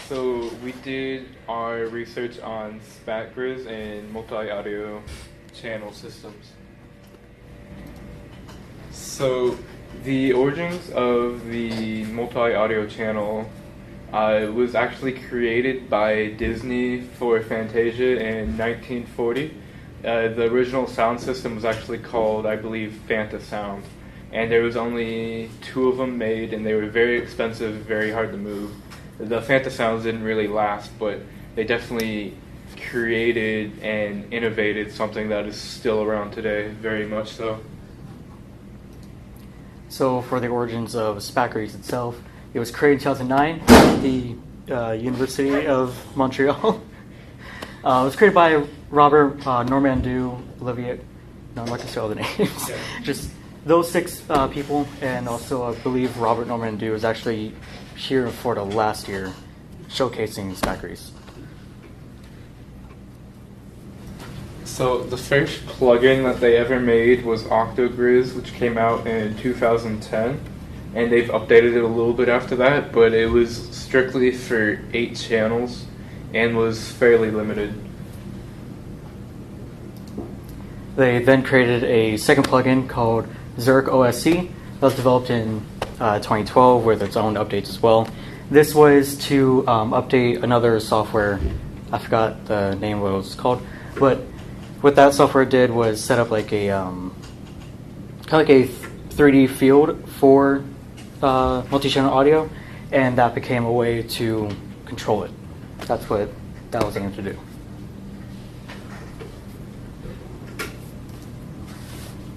So we did our research on SpatGRIS and multi-audio channel systems. So the origins of the multi-audio channel was actually created by Disney for Fantasia in 1940. The original sound system was actually called, I believe, Fantasound. And there was only 2 of them made, and they were very expensive, very hard to move. The Fantasounds didn't really last, but they definitely created and innovated something that is still around today, very much so. So for the origins of SpatGRIS itself, it was created in 2009 at the University of Montreal. It was created by Robert Normandou, Olivier, no, I'm not going to say all the names, Yeah. just those 6 people, and also I believe Robert Normandou was actually here in Florida last year showcasing SpatGRIS. So the first plugin that they ever made was OctoGRIS, which came out in 2010, and they've updated it a little bit after that, but it was strictly for 8 channels and was fairly limited. They then created a second plugin called Zurich OSC that was developed in 2012 with its own updates as well. This was to update another software. I forgot the name of what it was called, but what that software did was set up like a kind of like a 3D field for multi-channel audio, and that became a way to control it. That's what that was aimed to do.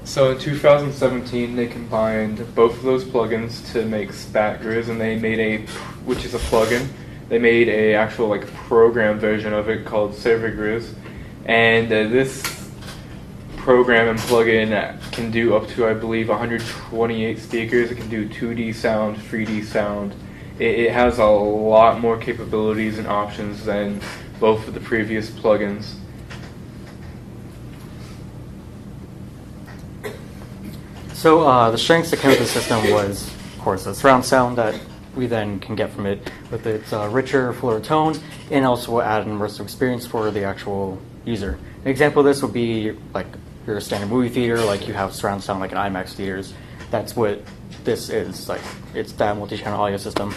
So in 2017, they combined both of those plugins to make SpatGRIS, and they made which is a plugin. They made a actual like program version of it called ServerGRIS, and this program and plugin can do up to, I believe, 128 speakers. It can do 2D sound, 3D sound. It has a lot more capabilities and options than both of the previous plugins. So the strengths that came with the system was, of course, the surround sound that we then can get from it with its richer, fuller tone, and also will add an immersive experience for the actual user. An example of this would be like your standard movie theater, like you have surround sound like in IMAX theaters. That's what this is, like it's that multi-channel audio system.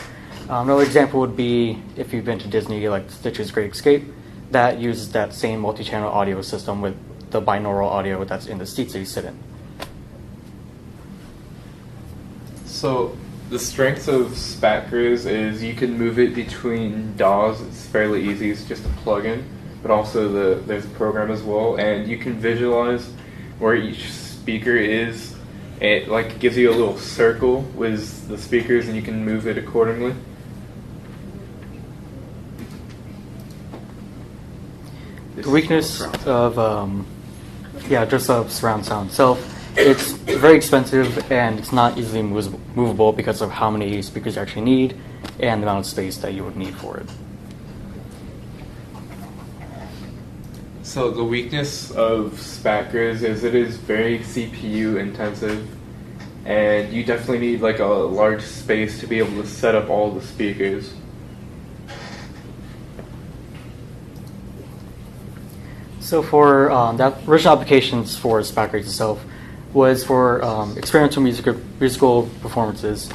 Another example would be if you've been to Disney, like Stitch's Great Escape, that uses that same multi-channel audio system with the binaural audio that's in the seats that you sit in. So the strength of SpatGRIS is you can move it between DAWs. It's fairly easy. It's just a plugin, but also there's a program as well, and you can visualize where each speaker is. It like gives you a little circle with the speakers, and you can move it accordingly. The weakness of just of surround sound itself. It's very expensive and it's not easily movable because of how many speakers you actually need and the amount of space that you would need for it. So the weakness of SpatGRIS is it is very CPU intensive, and you definitely need like a large space to be able to set up all the speakers. So for the original applications for SpatGRIS itself was for experimental musical performances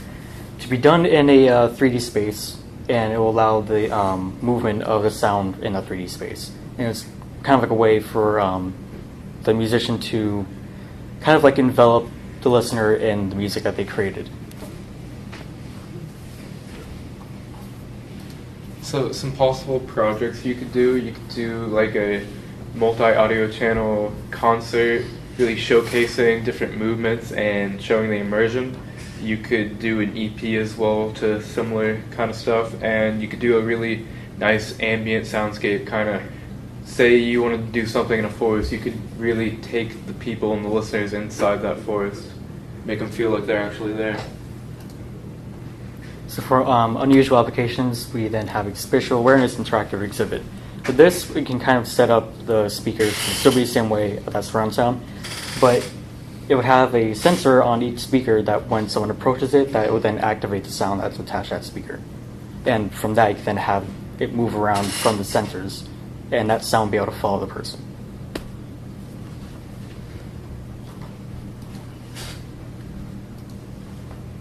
to be done in a 3D space, and it will allow the movement of the sound in a 3D space. And it's kind of like a way for the musician to kind of like envelop the listener in the music that they created. So some possible projects you could do like a multi-audio channel concert, really showcasing different movements and showing the immersion. You could do an EP as well to similar kind of stuff, and you could do a really nice ambient soundscape, kind of say you want to do something in a forest, you could really take the people and the listeners inside that forest, make them feel like they're actually there. So for unusual applications, we then have a spatial awareness interactive exhibit. For this, we can kind of set up the speakers to still be the same way as surround sound, but it would have a sensor on each speaker that when someone approaches it, that it would then activate the sound that's attached to that speaker. And from that, you can then have it move around from the sensors, and that sound will be able to follow the person.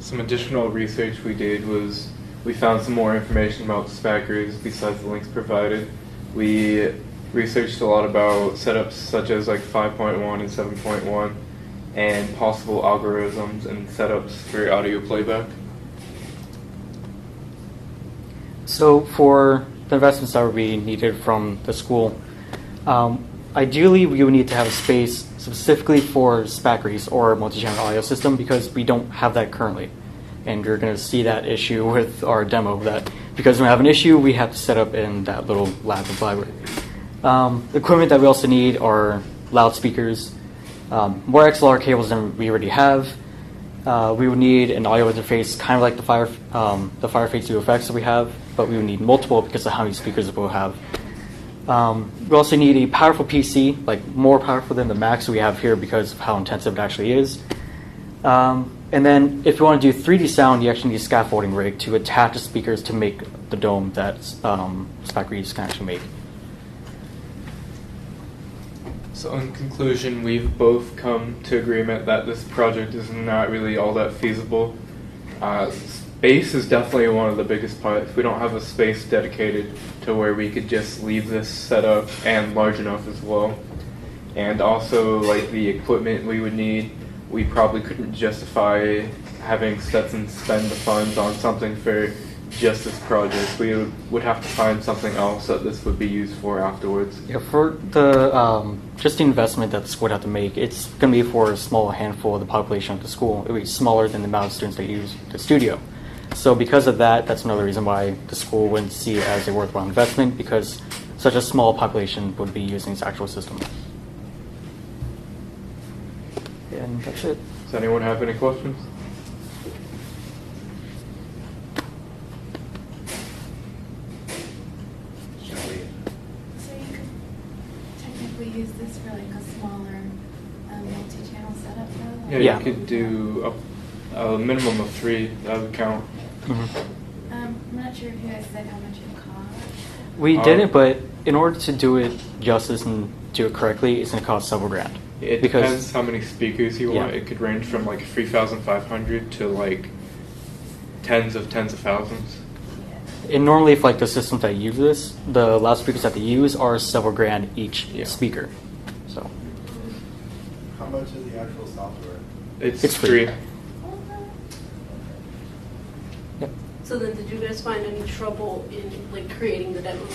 Some additional research we did was we found some more information about SpatGRIS besides the links provided. We researched a lot about setups such as like 5.1 and 7.1 and possible algorithms and setups for audio playback. So for the investments that would be needed from the school, ideally we would need to have a space specifically for SpatGRIS or multi-channel audio system because we don't have that currently. And you're going to see that issue with our demo, that because when we have an issue, we have to set up in that little lab and library. The equipment that we also need are loudspeakers, more XLR cables than we already have. We would need an audio interface, kind of like the Fireface 2 effects that we have, but we would need multiple because of how many speakers we'll have. We also need a powerful PC, like more powerful than the Macs we have here because of how intensive it actually is. And then if you want to do 3D sound, you actually need a scaffolding rig to attach the speakers to make the dome that SpatGRIS can actually make. So in conclusion, we've both come to agreement that this project is not really all that feasible. Space is definitely one of the biggest parts. We don't have a space dedicated to where we could just leave this set up and large enough as well. And also like the equipment we would need, we probably couldn't justify having Stetson spend the funds on something for just this project. We would have to find something else that this would be used for afterwards. Yeah, for the just the investment that the school would have to make, it's going to be for a small handful of the population of the school. It would be smaller than the amount of students that use the studio. So because of that, that's another reason why the school wouldn't see it as a worthwhile investment, because such a small population would be using its actual system. And that's it. Does anyone have any questions? So you could technically use this for like a smaller multi-channel setup though? Yeah, you could do a minimum of 3. That would count. Mm-hmm. I'm not sure if you guys said how much it cost. We didn't, but in order to do it justice and do it correctly, it's going to cost several grand. It depends how many speakers you want. Yeah. It could range from like 3,500 to like tens of thousands. Yeah. And normally, if like the systems that use this, the loudspeakers that they use are several grand each speaker. So How much is the actual software? It's free. Yep. So then, did you guys find any trouble in like creating the demo,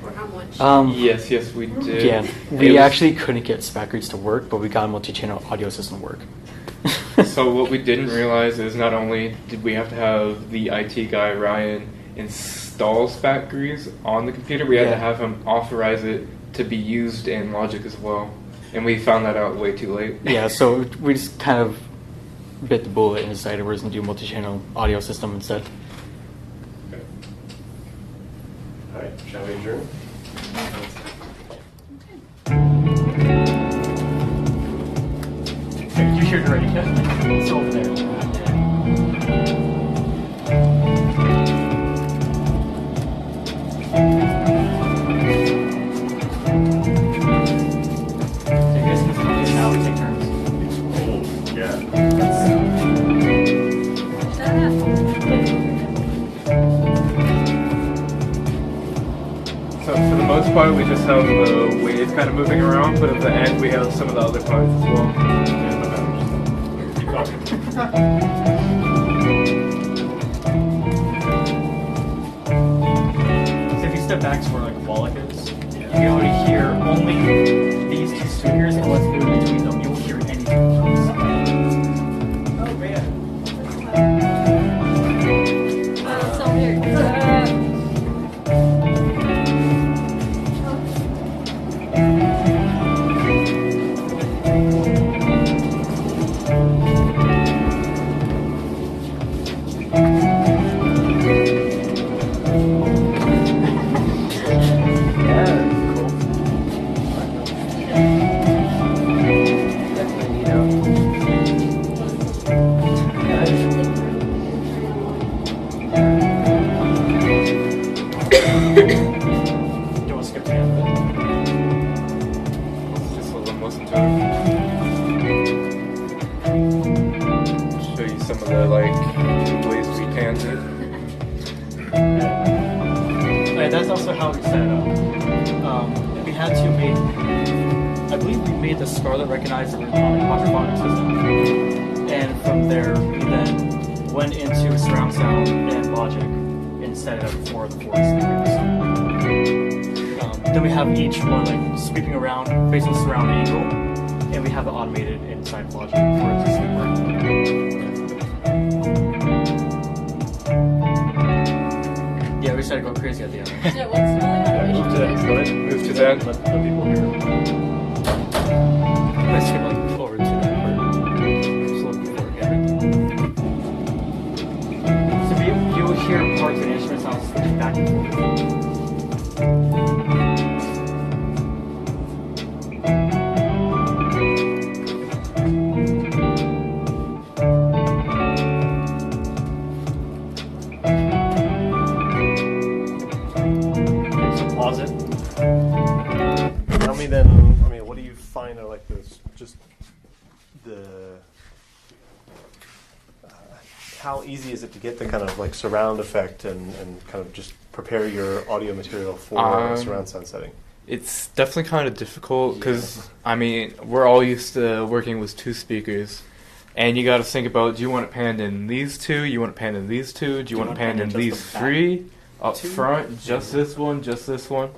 or how much? Yes, we did. Yeah, we actually couldn't get SpatGRIS to work, but we got a multi-channel audio system to work. So what we didn't realize is not only did we have to have the IT guy, Ryan, install SpatGRIS on the computer, we had to have him authorize it to be used in Logic as well. And we found that out way too late. Yeah, so we just kind of bit the bullet and decided we're just going to do a multi-channel audio system instead. Okay. All right, shall we adjourn? You heard it already. It's over there. So for the most part, we just have the wave kind of moving around, but at the end, we have some of the other parts as well. Keep talking. So if you step back to where like Wolek is, you can already hear only these two speakers, and what's moving between them, you won't hear anything else. Oh man. That's so weird. you want to skip to the end of it? Just let them listen to it. Show you some of the ways we can do. Right, that's also how we set it up. We had to make, I believe we made the Scarlet recognize the quadraphonic system, and from there we then went into surround sound and logic and set it up for the 4 speakers. Then we have each one sweeping around based on surround angle, and we have it automated inside logic for it to sweep around. Yeah, we started to go crazy at the end. Yeah, what's the Move to that. Go ahead. Move to that. Let the people hear. Let's skip over to that part. Just look before again. So you will hear parts and instrument sounds switching back and forth. Pause it. Tell me then, what do you find are how easy is it to get the kind of surround effect and kind of just prepare your audio material for a surround sound setting? It's definitely kind of difficult because, we're all used to working with 2 speakers. And you got to think about, do you want it panned in these 2? You want it panned in these 2? Do you want it panned in these 3? Up front, just this one, just this one?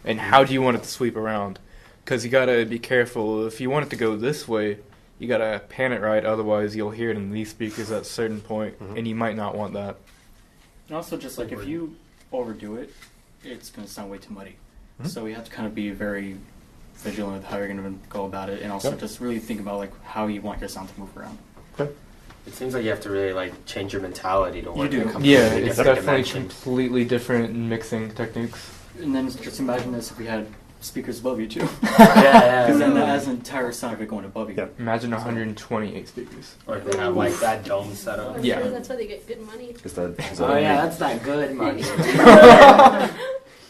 And how do you want it to sweep around? Because you got to be careful. If you want it to go this way, you got to pan it right. Otherwise, you'll hear it in these speakers at a certain point, and you might not want that. And also, just if you overdo it, it's going to sound way too muddy. So you have to kind of be very vigilant with how you're going to go about it, and also just really think about how you want your sound to move around. Okay. It seems like you have to really change your mentality to work. You do. in a completely Yeah, it's different definitely dimension. completely different mixing techniques. And then just imagine this if we had speakers above you too. Yeah. Because then that has an entire sound of it going above you. Yeah. Imagine 128 speakers. Or if they have that dome set up. Yeah. That's why they get good money. Is that Oh yeah, that's that good money.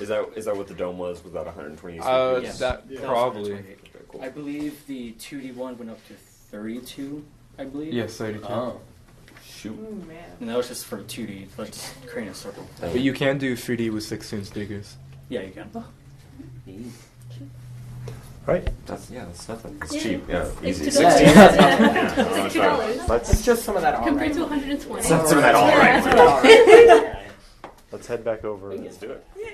is that what the dome was? Was that 120? Yes. That Yeah. probably. Okay, cool. I believe the 2D one went up to 32, I believe. Yes, 32. Oh. Shoot. And that was just for 2D, let's create a circle. But you can do 3D with 16 speakers. Yeah, you can. Right. That's nothing. It's Yeah. cheap. Yeah, It's easy. $2. 16. Yeah. Yeah. It's $2. It's just some of that all Compared right. to 120. Some of that all Yeah. right. Let's head back over. Let's do it. Yeah,